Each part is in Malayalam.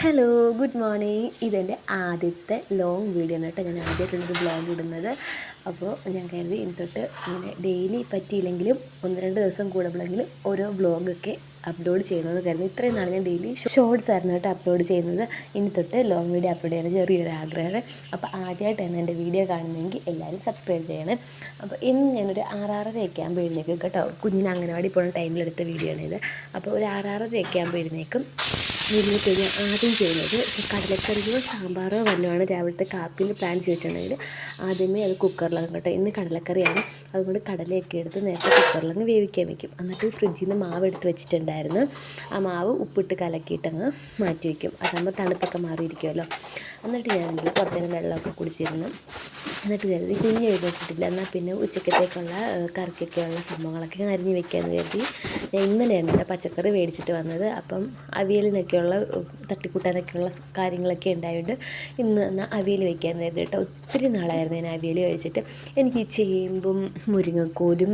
Hello good morning. ഇതെൻ്റെ ആദ്യത്തെ ലോങ് വീഡിയോ ആണ് കേട്ടോ. ഞാൻ ആദ്യമായിട്ടൊരു വ്ളോഗ് ഇടുന്നത്. അപ്പോൾ ഞാൻ കരുതി ഇനി തൊട്ട് ഇങ്ങനെ ഡെയിലി പറ്റിയില്ലെങ്കിലും 1-2 ദിവസം കൂടുമ്പോഴെങ്കിലും ഓരോ വ്ളോഗൊക്കെ അപ്ലോഡ് ചെയ്യുന്നത് കരുതി. ഇത്രയും നാൾ ഞാൻ ഡെയിലി ഷോർട്സ് ആയിരുന്നു കേട്ടോ അപ്ലോഡ് ചെയ്യുന്നത്. ഇനി തൊട്ട് ലോങ് വീഡിയോ അപ്ലോഡ് ചെയ്യാൻ ചെറിയൊരു ആഗ്രഹമാണ്. അപ്പോൾ ആദ്യമായിട്ടാണ് എൻ്റെ വീഡിയോ കാണുന്നതെങ്കിൽ എല്ലാവരും സബ്സ്ക്രൈബ് ചെയ്യണം. അപ്പോൾ ഇന്ന് ഞാനൊരു 6:30 ആകുമ്പോൾ എഴുന്നേക്കും കേട്ടോ. കുഞ്ഞിന് അംഗനവാടി പോകുന്ന ടൈമിലെടുത്ത വീഡിയോ ആണിത്. അപ്പോൾ ഒരു 6:30 ആകുമ്പോൾ എഴുന്നേക്കും. വീട്ടിലേക്ക് ഞാൻ ആദ്യം ചെയ്യുന്നത് കടലക്കറിയോ സാമ്പാറോ വല്ലതുമാണ് രാവിലത്തെ കാപ്പിയിൽ പ്ലാൻ ചെയ്തിട്ടുണ്ടെങ്കിൽ ആദ്യമേ അത് കുക്കറിലാകും കേട്ടോ. ഇന്ന് കടലക്കറിയാണ്, അതുകൊണ്ട് കടലയൊക്കെ എടുത്ത് നേരത്തെ കുക്കറിലങ്ങ് വേവിക്കാൻ വയ്ക്കും. എന്നിട്ട് ഫ്രിഡ്ജിൽ നിന്ന് മാവ് എടുത്ത് വെച്ചിട്ടുണ്ടായിരുന്നു. ആ മാവ് ഉപ്പിട്ട് കലക്കിയിട്ടങ്ങ് മാറ്റി വയ്ക്കും. അതാകുമ്പോൾ തണുപ്പൊക്കെ മാറിയിരിക്കുമല്ലോ. എന്നിട്ട് ഞാനെങ്കിൽ കുറച്ച് നേരം വെള്ളമൊക്കെ കുടിച്ചിരുന്നു. എന്നിട്ട് കരുതി കുഞ്ഞ് എഴുന്നേറ്റിട്ടില്ല, എന്നാൽ പിന്നെ ഉച്ചക്കത്തേക്കുള്ള കറിക്കൊക്കെയുള്ള സംഭവങ്ങളൊക്കെ അരിഞ്ഞ് വെക്കാമെന്ന് കരുതി ഞാൻ ഇന്നലെയാണ് പച്ചക്കറി മേടിച്ചിട്ട് വന്നത്. അപ്പം അവിയലിനൊക്കെയുള്ള തട്ടിക്കൂട്ടാനൊക്കെയുള്ള കാര്യങ്ങളൊക്കെ ഉണ്ടായതുകൊണ്ട് ഇന്ന് എന്നാൽ അവിയൽ വെക്കാമെന്ന് കരുതി കേട്ടോ. ഒത്തിരി നാളായിരുന്നു ഞാൻ അവിയൽ കഴിച്ചിട്ട്. എനിക്ക് ഈ ചേമ്പും മുരിങ്ങക്കോലും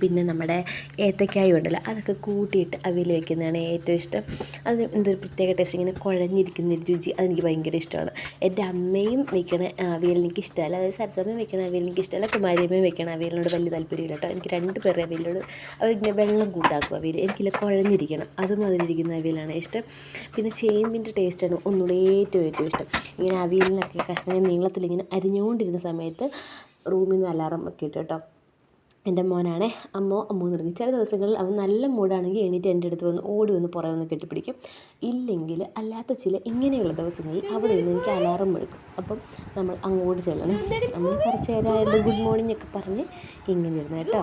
പിന്നെ നമ്മുടെ ഏത്തക്കായും ഉണ്ടല്ലോ, അതൊക്കെ കൂട്ടിയിട്ട് അവിയൽ വയ്ക്കുന്നതാണ് ഏറ്റവും ഇഷ്ടം. അത് എന്തൊരു പ്രത്യേക ടേസ്റ്റ്, ഇങ്ങനെ കുഴഞ്ഞിരിക്കുന്നൊരു രുചി, അതെനിക്ക് ഭയങ്കര ഇഷ്ടമാണ്. എൻ്റെ അമ്മയും വെക്കണ അവിയൽ എനിക്ക് ഇഷ്ടമല്ല, അതായത് സരസമ്മയും വെക്കണ അവിയൽ എനിക്ക് ഇഷ്ടമല്ല, കുമാരിയമ്മയും വെക്കണ അവിയലിനോട് വലിയ താല്പര്യമില്ല കേട്ടോ. എനിക്ക് 2 പേരുടെ അവിയലിനോട് അവരിങ്ങനെ വെള്ളം കൂട്ടാക്കും അവിയൽ, എനിക്കില്ല കുഴഞ്ഞിരിക്കണം, അതുമാതിരി ഇരിക്കുന്ന അവിയലാണ് ഇഷ്ടം. പിന്നെ ചേമ്പിൻ്റെ ടേസ്റ്റാണ് ഒന്നുകൂടെ ഏറ്റവും ഇഷ്ടം. ഇങ്ങനെ അവിയലിനൊക്കെ കഷ്ണം നീളത്തിലിങ്ങനെ അരിഞ്ഞുകൊണ്ടിരുന്ന സമയത്ത് റൂമിൽ നിന്ന് അലാറം ഒക്കെ ഇട്ടു കേട്ടോ. എൻ്റെ മോനാണേ അമ്മോ എന്ന് തുടങ്ങി. ചില ദിവസങ്ങളിൽ അവൻ നല്ല മൂടാണെങ്കിൽ എണീറ്റ് എൻ്റെ അടുത്ത് വന്ന് ഓടി വന്ന് പുറകെ വന്ന് കെട്ടിപ്പിടിക്കും. ഇല്ലെങ്കിൽ അല്ലാത്ത ചില ഇങ്ങനെയുള്ള ദിവസങ്ങളിൽ അവിടെ നിന്ന് എനിക്ക് അലാറം മുഴക്കും. അപ്പം നമ്മൾ അങ്ങോട്ട് ചെല്ലണം. നമ്മൾ കുറച്ച് നേരം ആയാലും ഗുഡ് മോർണിംഗ് ഒക്കെ പറഞ്ഞ് ഇങ്ങനെ ഇരുന്ന് കേട്ടോ.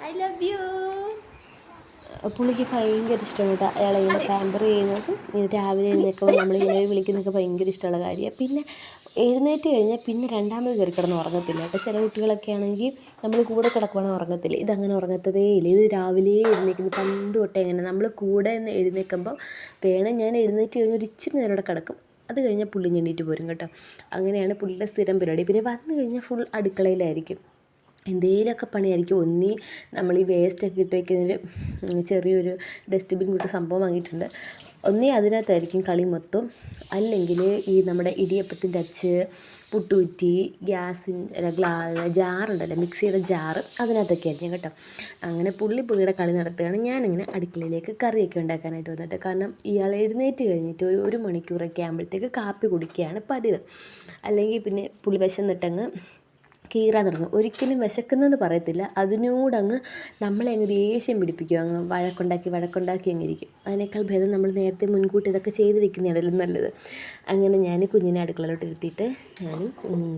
I love you. പുള്ളിക്ക് ഭയങ്കര ഇഷ്ടമാണ് കേട്ടോ അയാളെ ഇങ്ങനെ പാമ്പർ ചെയ്യുന്നത്. രാവിലെ എഴുന്നേൽക്കുമ്പോൾ നമ്മളിങ്ങനെ വിളിക്കുന്നതൊക്കെ ഭയങ്കര ഇഷ്ടമുള്ള കാര്യമാണ്. പിന്നെ എഴുന്നേറ്റ് കഴിഞ്ഞാൽ പിന്നെ രണ്ടാമത് കയറി കിടന്ന് ഉറങ്ങത്തില്ല കേട്ടോ. ചില കുട്ടികളൊക്കെ ആണെങ്കിൽ നമ്മൾ കൂടെ കിടക്കുവാണെങ്കിൽ ഉറങ്ങത്തില്ല. ഇതങ്ങനെ ഉറങ്ങത്തതേ ഇല്ല. ഇത് രാവിലെ എഴുന്നേൽക്കുന്നത് പണ്ട് തൊട്ടേ ഇങ്ങനെ നമ്മൾ കൂടെ എഴുന്നേൽക്കുമ്പോൾ വേണം ഞാൻ എഴുന്നേറ്റ് കഴിഞ്ഞ് ഒരു ഇച്ചിരി നേരം ഇവിടെ കിടക്കും. അത് കഴിഞ്ഞാൽ പുള്ളി എണീറ്റ് പോരും കേട്ടോ. അങ്ങനെയാണ് പുള്ളിയുടെ സ്ഥിരം പരിപാടി. പിന്നെ വന്നു കഴിഞ്ഞാൽ ഫുൾ അടുക്കളയിലായിരിക്കും, എന്തെങ്കിലുമൊക്കെ പണിയായിരിക്കും. ഒന്നി നമ്മൾ ഈ വേസ്റ്റൊക്കെ ഇട്ട് വയ്ക്കുന്നതിന് ചെറിയൊരു ഡസ്റ്റ്ബിൻ കൂട്ട് സംഭവം വാങ്ങിയിട്ടുണ്ട്, ഒന്നീ അതിനകത്തായിരിക്കും കളി മൊത്തം. അല്ലെങ്കിൽ ഈ നമ്മുടെ ഇടിയപ്പത്തിൻ്റെ അച്ച്, പുട്ടുകുറ്റി, ജാറുണ്ടല്ലോ, മിക്സിയുടെ ജാറ്, അതിനകത്തൊക്കെ ആയിരിക്കും കേട്ടോ. അങ്ങനെ പുള്ളിയുടെ കളി നടത്തുകയാണ്. ഞാനിങ്ങനെ അടുക്കളയിലേക്ക് കറിയൊക്കെ ഉണ്ടാക്കാനായിട്ട് വന്നിട്ട്. കാരണം ഇയാൾ എഴുന്നേറ്റ് കഴിഞ്ഞിട്ട് ഒരു മണിക്കൂറൊക്കെ ആകുമ്പോഴത്തേക്ക് കാപ്പി കുടിക്കുകയാണ് പതിവ്. അല്ലെങ്കിൽ പിന്നെ പുള്ളി വിശന്നിട്ടങ്ങ് കീറാൻ തുടങ്ങും. ഒരിക്കലും വിശക്കുന്നെന്ന് പറയത്തില്ല, അതിനോടങ്ങ് നമ്മളെ അങ്ങ് ദേഷ്യം പിടിപ്പിക്കും. അങ്ങ് വഴക്കുണ്ടാക്കി അങ്ങ് ഇരിക്കും. അതിനേക്കാൾ ഭേദം നമ്മൾ നേരത്തെ മുൻകൂട്ടി ഇതൊക്കെ ചെയ്ത് വെക്കുന്നതാണല്ലോ നല്ലത്. അങ്ങനെ ഞാൻ കുഞ്ഞിനെ അടുക്കളയിലോട്ട് ഇരുത്തിയിട്ട് ഞാൻ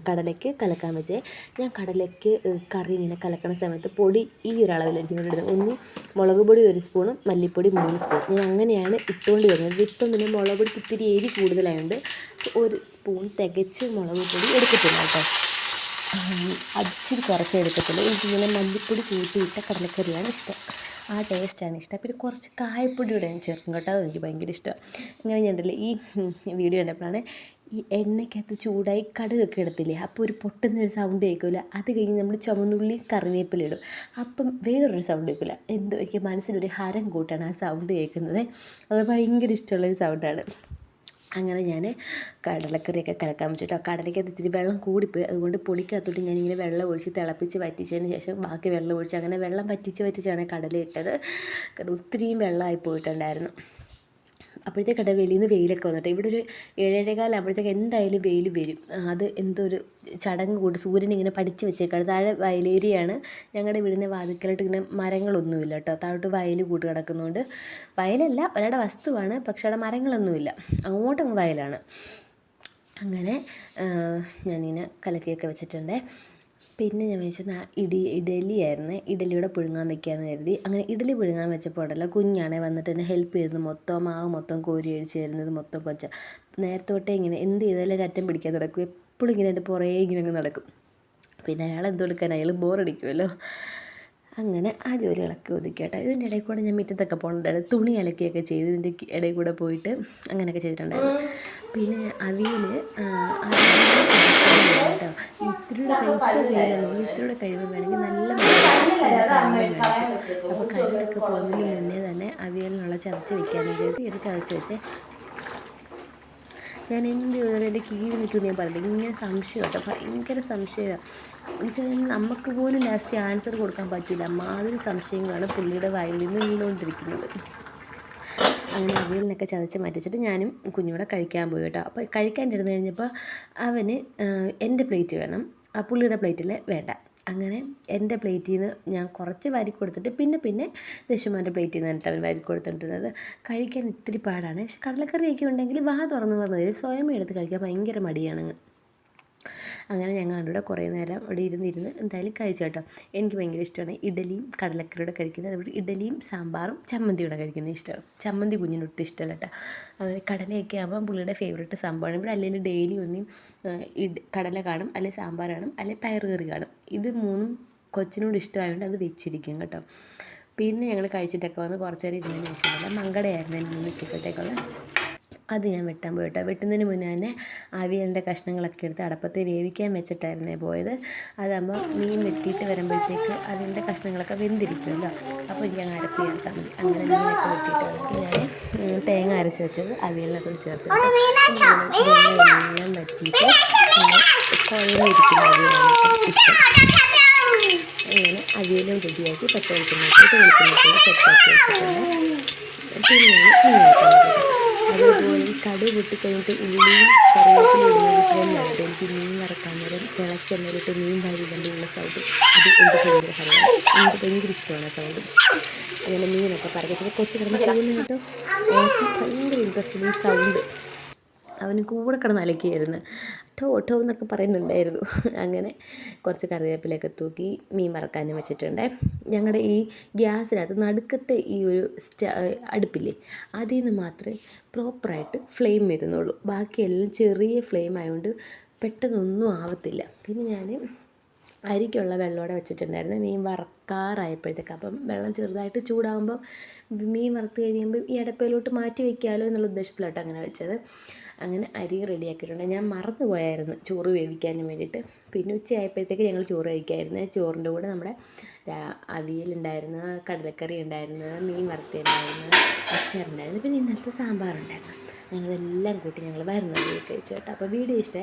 കടലയ്ക്ക് കലക്കാൻ വെച്ചേ. ഞാൻ കടലയ്ക്ക് കറി ഇങ്ങനെ കലക്കണ സമയത്ത് പൊടി ഈ ഒരളവിൽ എനിക്ക് ഇടുന്നത്. ഒന്ന് മുളക് പൊടി 1 സ്പൂണും മല്ലിപ്പൊടി 3 സ്പൂൺ. ഞാൻ അങ്ങനെയാണ് ഇട്ടുകൊണ്ട് വരുന്നത്. ഇപ്പം പിന്നെ മുളക് പൊടി ഇത്തിരി എരി കൂടുതലായതുകൊണ്ട് 1 സ്പൂൺ തികച്ച് മുളക് പൊടി എടുക്കത്തില്ല കേട്ടോ. ഇച്ചിരി കുറച്ചേ എടുക്കത്തുള്ളൂ. എനിക്കിങ്ങനെ മല്ലിപ്പൊടി കൂട്ടിയിട്ട കടലക്കറിയാണ് ഇഷ്ടം, ആ ടേസ്റ്റാണ് ഇഷ്ടം. പിന്നെ കുറച്ച് കായപ്പൊടിയുടെ ഞാൻ ചേർക്കും കേട്ടോ, അതെനിക്ക് ഭയങ്കര ഇഷ്ടമാണ്. ഇങ്ങനെ ഞാനുണ്ടല്ലോ ഈ വീഡിയോ കണ്ടപ്പോഴാണ് ഈ എണ്ണയ്ക്കകത്ത് ചൂടായി കടുകൊക്കെ ഇടത്തില്ലേ, അപ്പോൾ ഒരു പൊട്ടുന്നൊരു സൗണ്ട് കേൾക്കില്ല. അത് കഴിഞ്ഞ് നമ്മൾ ചുവന്നുള്ളി കറിവേപ്പില ഇടും, അപ്പം വേറൊരു സൗണ്ട് കേൾക്കില്ല. എന്തോ എനിക്ക് മനസ്സിലൊരു ഹരം കൂട്ടാണ് ആ സൗണ്ട് കേൾക്കുന്നത്. അത് ഭയങ്കര ഇഷ്ടമുള്ളൊരു സൗണ്ടാണ്. അങ്ങനെ ഞാൻ കടലക്കറിയൊക്കെ കലക്കാൻ വെച്ചിട്ട് കടലയ്ക്കകത്ത് ഇത്തിരി വെള്ളം കൂടിപ്പോയി. അതുകൊണ്ട് പുളിക്കകത്തോട്ട് ഞാനിങ്ങനെ വെള്ളം ഒഴിച്ച് തിളപ്പിച്ച് വറ്റിച്ചതിന് ശേഷം ബാക്കി വെള്ളം ഒഴിച്ച് അങ്ങനെ വെള്ളം വറ്റിച്ചാണ് കടല ഇട്ടത്. കാരണം ഒത്തിരിയും വെള്ളമായി പോയിട്ടുണ്ടായിരുന്നു. അപ്പോഴത്തേക്ക് വെളിയിൽ നിന്ന് വെയിലൊക്കെ വന്നിട്ട് ഇവിടെ ഒരു 7:15 ആകുമ്പോഴത്തേക്ക് എന്തായാലും വെയിൽ വരും. അത് എന്തോ ഒരു ചടങ്ങ് കൂടി സൂര്യൻ ഇങ്ങനെ പഠിച്ച് വെച്ചേക്കാണ്. താഴെ വയലേരിയാണ്. ഞങ്ങളുടെ വീടിൻ്റെ വാതിക്കലായിട്ട് ഇങ്ങനെ മരങ്ങളൊന്നുമില്ല കേട്ടോ. താഴോട്ട് വയൽ കൂട്ട് കിടക്കുന്നതുകൊണ്ട്, വയലല്ല ഒരാളുടെ വസ്തുവാണ്, പക്ഷേ അവിടെ മരങ്ങളൊന്നുമില്ല, അങ്ങോട്ടങ്ങ് വയലാണ്. അങ്ങനെ ഞാനിങ്ങനെ കലക്കിയൊക്കെ വെച്ചിട്ടുണ്ട്. പിന്നെ ഞാൻ വിചാരിച്ചത് ഇഡലിയായിരുന്നു, ഇഡലിയുടെ പുഴുങ്ങാൻ വെക്കാമെന്ന് കരുതി. അങ്ങനെ ഇഡലി പുഴുങ്ങാൻ വെച്ചപ്പോൾ ഉണ്ടല്ലോ കുഞ്ഞാണെ വന്നിട്ട് എന്നെ ഹെൽപ്പ് ചെയ്തത് മാവ് മൊത്തം കോരി അടിച്ച് തരുന്നത് മൊത്തം കൊച്ച. നേരത്തെ തൊട്ടേ ഇങ്ങനെ എന്ത് ചെയ്താലും ഒരു അറ്റം പിടിക്കാൻ നടക്കും, എപ്പോഴും ഇങ്ങനെ എൻ്റെ പുറകെ ഇങ്ങനെ അങ്ങ് നടക്കും. പിന്നെ അയാൾ എന്തെടുക്കാൻ, അയാൾ ബോറടിക്കുമല്ലോ. അങ്ങനെ ആ ജോലികളൊക്കെ ഒതുക്കി കേട്ടോ. ഇതിൻ്റെ ഇടയിൽ കൂടെ ഞാൻ മുറ്റത്തൊക്കെ പോകുന്നുണ്ടായിരുന്നു, തുണി അലക്കിയൊക്കെ ചെയ്ത് ഇതിൻ്റെ ഇടയിൽ കൂടെ പോയിട്ട് അങ്ങനെയൊക്കെ ചെയ്തിട്ടുണ്ടായിരുന്നു. പിന്നെ അവിയൽ കേട്ടോ ഇത്തിരിയുടെ കഴിവ് ഇത്തിരിയുടെ കഴിവ് വേണമെങ്കിൽ നല്ല അപ്പോൾ കരടൊക്കെ പോകുന്നതിന് മുന്നേ തന്നെ അവിയലിനുള്ള ചതച്ച് വെക്കാനായിട്ട് ഇത് ചതച്ച് വെച്ച് ഞാൻ എന്ത് ചെയ്താലും എൻ്റെ കീഴിൽ നിൽക്കുമെന്ന് ഞാൻ പറഞ്ഞില്ല. ഇങ്ങനെ സംശയം കേട്ടോ, ഭയങ്കര സംശയമാണ്. എന്നുവെച്ചാൽ നമുക്ക് പോലും ലാസ്റ്റ് ആൻസർ കൊടുക്കാൻ പറ്റില്ല, മാതിരി സംശയങ്ങളാണ് പുള്ളിയുടെ വായിൽ നിന്ന് വീണുകൊണ്ടിരിക്കുന്നത്. അങ്ങനെ അവിയലിനൊക്കെ ചതച്ച് മാറ്റിച്ചിട്ട് ഞാനും കുഞ്ഞൂടെ കഴിക്കാൻ പോയി കേട്ടോ. അപ്പോൾ കഴിക്കാനിരുന്ന് കഴിഞ്ഞപ്പോൾ അവന് എൻ്റെ പ്ലേറ്റ് വേണം, പുള്ളിയുടെ പ്ലേറ്റിൽ വേണ്ട. അങ്ങനെ എൻ്റെ പ്ലേറ്റിൽ നിന്ന് ഞാൻ കുറച്ച് വാരി കൊടുത്തിട്ട് പിന്നെ ദശുമാൻ്റെ പ്ലേറ്റിൽ നിന്ന് എന്നിട്ട് അവൻ വാരി കൊടുത്തിട്ടുള്ളത്. കഴിക്കാൻ ഇത്തിരി പാടാണ്. പക്ഷെ കടലക്കറിയൊക്കെ ഉണ്ടെങ്കിൽ വാ തുറന്ന് തരും, സ്വയം എടുത്ത് കഴിക്കാൻ ഭയങ്കര മടിയാണങ്ങ്. അങ്ങനെ ഞങ്ങൾ അവിടെ കുറേ നേരം അവിടെ ഇരുന്ന് എന്തായാലും കഴിച്ചു കേട്ടോ. എനിക്ക് ഭയങ്കര ഇഷ്ടമാണ് ഇഡലിയും കടലക്കറിയുടെ കഴിക്കുന്നത്. അതുപോലെ ഇഡലിയും സാമ്പാറും ചമ്മന്തിയുടെ കഴിക്കുന്നത് ഇഷ്ടമാണ്. ചമ്മന്തി കുഞ്ഞിനൊട്ടും ഇഷ്ടമല്ല കേട്ടോ. അതുപോലെ കടലയൊക്കെ ആകുമ്പോൾ പുള്ളിയുടെ ഫേവറേറ്റ് സംഭവമാണ്. ഇവിടെ അല്ലെങ്കിൽ ഡെയിലി ഒന്നും കടല കാണും, അല്ലെങ്കിൽ സാമ്പാർ കാണും, അല്ലെങ്കിൽ പയറ് കറി കാണും. ഇത് മൂന്നും കൊച്ചിനോട് ഇഷ്ടമായതുകൊണ്ട് അത് വെച്ചിരിക്കും കേട്ടോ. പിന്നെ ഞങ്ങൾ കഴിച്ചിട്ടൊക്കെ വന്ന് കുറച്ച് നേരം ഇരുന്നതിന് ശേഷം മങ്കടയായിരുന്നു എൻ്റെ ഉച്ചക്കത്തേക്കുള്ള. അത് ഞാൻ വെട്ടാൻ പോയി കേട്ടോ. വെട്ടുന്നതിന് മുന്നേ തന്നെ അവിയലിൻ്റെ കഷ്ണങ്ങളൊക്കെ എടുത്ത് അടപ്പത്ത് വേവിക്കാൻ വെച്ചിട്ടായിരുന്നേ പോയത്. അതാകുമ്പോൾ മീൻ വെട്ടിയിട്ട് വരുമ്പോഴത്തേക്ക് അതിൻ്റെ കഷ്ണങ്ങളൊക്കെ വെന്തിരിക്കുമല്ലോ, അപ്പോൾ എനിക്ക് അങ്ങ് അരപ്പ് ചേർത്താൽ മതി. അങ്ങനെ മീനൊക്കെ വെട്ടിയിട്ട് വന്നിട്ട് ഞാൻ തേങ്ങ അരച്ച് വെച്ചത് അവിയലിനകത്തോട് ചേർത്ത് വെള്ളം വറ്റിയിട്ട് കുഴഞ്ഞിരിക്കുന്ന അവിയലാണ് ഇഷ്ടം. അങ്ങനെ അവിയലും റെഡിയാക്കി പച്ചവെളിച്ചെണ്ണയൊക്കെ വെളിച്ചെണ്ണയൊക്കെ സെറ്റാക്കി വെച്ചിട്ടുണ്ട്. പിന്നെയാണ് മീൻ അതേപോലെ കടു പൊട്ടിക്കഴിഞ്ഞിട്ട് ഉള്ളിയും കറിവേപ്പില ഇടുന്നത് നല്ലത്. എനിക്ക് മീൻ വറക്കാൻ നേരം തിളച്ചെണ്ണയിലിട്ട് മീൻ വാരികൊണ്ടുള്ള സൗണ്ട് അത് എനിക്ക് ഭയങ്കര ഹരമാണ്, എനിക്ക് ഭയങ്കര ഇഷ്ടമാണ് സൗണ്ട്. അങ്ങനെ മീനൊക്കെ പറക്കിട്ട് കൊച്ചു കിടന്ന് പോകുന്നു കേട്ടോ. ഭയങ്കര ഇൻട്രസ്റ്റിംഗ് ഈ സൗണ്ട്. അവന് കൂടെ കിടന്ന് അലക്കിയായിരുന്നു, ടോ എന്നൊക്കെ പറയുന്നുണ്ടായിരുന്നു. അങ്ങനെ കുറച്ച് കറിവേപ്പിലയൊക്കെ തൂക്കി മീൻ വറക്കാനും വെച്ചിട്ടുണ്ട്. ഞങ്ങളുടെ ഈ ഗ്യാസിനകത്ത് നടുക്കത്തെ ഈ ഒരു അടുപ്പില്ലേ, അതിൽ നിന്ന് മാത്രമേ പ്രോപ്പറായിട്ട് ഫ്ലെയിം വരുന്നുള്ളൂ. ബാക്കിയെല്ലാം ചെറിയ ഫ്ലെയിം ആയതുകൊണ്ട് പെട്ടെന്നൊന്നും ആവത്തില്ല. പിന്നെ ഞാൻ അരിക്കുള്ള വെള്ളമോടെ വെച്ചിട്ടുണ്ടായിരുന്നു മീൻ വറക്കാറായപ്പോഴത്തേക്ക്. അപ്പം വെള്ളം ചെറുതായിട്ട് ചൂടാകുമ്പോൾ മീൻ വറുത്ത് കഴിയുമ്പോൾ ഈ അടപ്പയിലോട്ട് മാറ്റി വയ്ക്കാമല്ലോ എന്നുള്ള ഉദ്ദേശത്തിലോട്ട് അങ്ങനെ വെച്ചത്. അങ്ങനെ അരി റെഡിയാക്കിയിട്ടുണ്ട്. ഞാൻ മറന്നു പോയായിരുന്നു ചോറ് വേവിക്കാനും വേണ്ടിയിട്ട്. പിന്നെ ഉച്ചയായപ്പോഴത്തേക്ക് ഞങ്ങൾ ചോറ് കഴിക്കാമായിരുന്നു. ചോറിൻ്റെ കൂടെ നമ്മുടെ അവിയലുണ്ടായിരുന്നു, കടലക്കറി ഉണ്ടായിരുന്നു, മീൻ വറുത്തുണ്ടായിരുന്നു, അച്ചാറുണ്ടായിരുന്നു, പിന്നെ ഇന്നലത്തെ സാമ്പാറുണ്ടായിരുന്നു. ഞങ്ങളെല്ലാം കൂട്ടി ഞങ്ങൾ വരുന്നത് കഴിച്ചു കേട്ടോ. അപ്പോൾ വീഡിയോ ഇഷ്ടമായി.